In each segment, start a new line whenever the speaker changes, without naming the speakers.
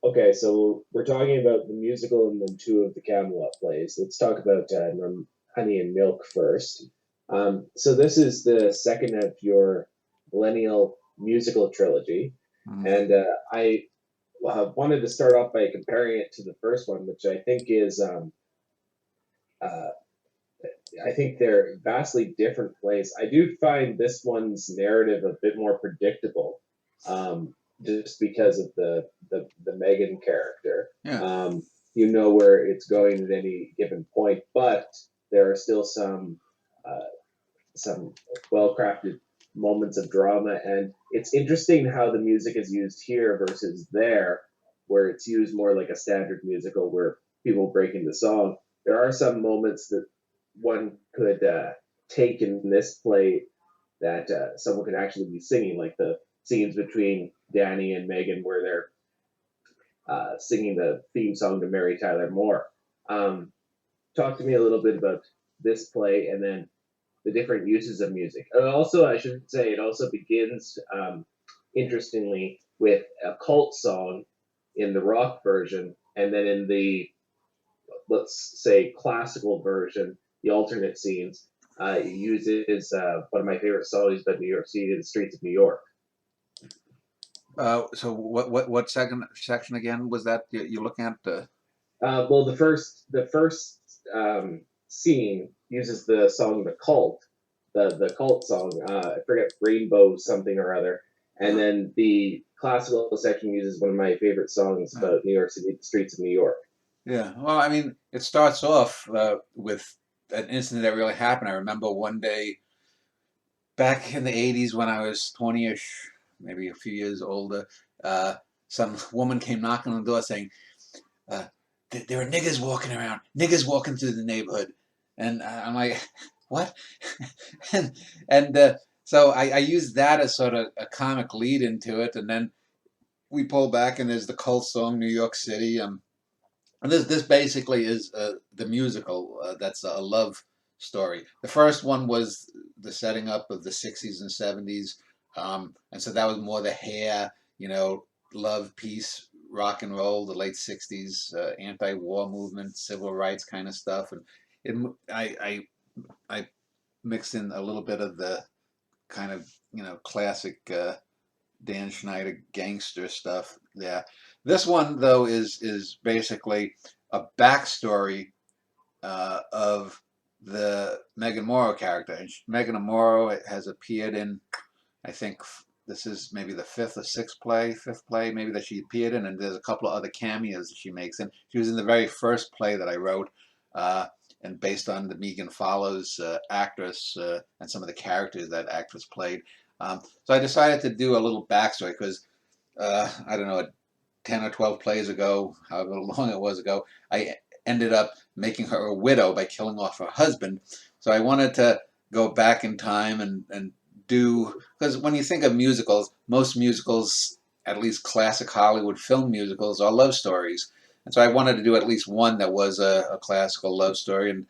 Okay, so we're talking about the musical and then two of the Camelot plays. Let's talk about Honey and Milk first. So this is the second of your millennial musical trilogy,
Mm.
and I wanted to start off by comparing it to the first one, which I think is uh, I think they're vastly different plays. I do find this one's narrative a bit more predictable, just because of the Megan character.
Yeah.
You know where it's going at any given point, but there are still uh, some well crafted moments of drama, and it's interesting how the music is used here versus there, where it's used more like a standard musical where people break into song. There are some moments that one could take in this play that someone could actually be singing, like the scenes between Danny and Megan where they're singing the theme song to Mary Tyler Moore. Um, Talk to me a little bit about this play and then the different uses of music. Also, I should say, it also begins, interestingly, with a cult song in the rock version, and then in the, let's say, classical version, the alternate scenes, it uses one of my favorite songs about New York City, the streets of New York.
So what section again was that you're looking at?
Well, the first scene uses the song "The Cult," the cult song. I forget Rainbow something or other, and
Uh,
then the classical section uses one of my favorite songs
uh,
about New York City, the streets of New York.
yeah. Well, I mean, it starts off with an incident that really happened. I remember one day back in the '80s when I was 20-ish, maybe a few years older. Uh, some woman came knocking on the door saying, uh, there are niggers walking around, niggers walking through the neighborhood. And I'm like, what? and so I used that as sort of a comic lead into it. And then we pull back and there's the cult song, New York City. And this basically is the musical that's a love story. The first one was the setting up of the 60s and 70s. And so that was more the hair, love, peace, rock and roll, the late 60s, anti-war movement, civil rights kind of stuff. And it, I mixed in a little bit of the kind of, classic Dan Schneider gangster stuff. Yeah. This one though is basically a backstory of the Megan Morrow character. And Megan Morrow has appeared in, I think this is maybe the fifth play maybe that she appeared in, and there's a couple of other cameos that she makes. And she was in the very first play that I wrote, uh, and based on the Megan Follows actress and some of the characters that actress played. So I decided to do a little backstory because I don't know, 10 or 12 plays ago, however long it was ago, I ended up making her a widow by killing off her husband. So I wanted to go back in time and do, because when you think of musicals, most musicals, at least classic Hollywood film musicals, are love stories. And so I wanted to do at least one that was a classical love story. And,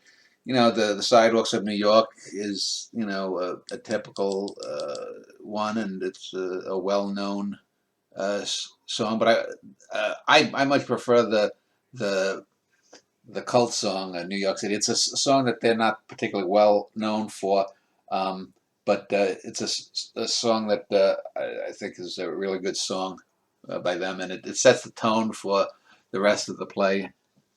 the Sidewalks of New York is, a typical one, and it's a well-known song, but I much prefer the the cult song New York City. It's a song that they're not particularly well known for, but it's a song that I think is a really good song by them, and it sets the tone for the rest of the play.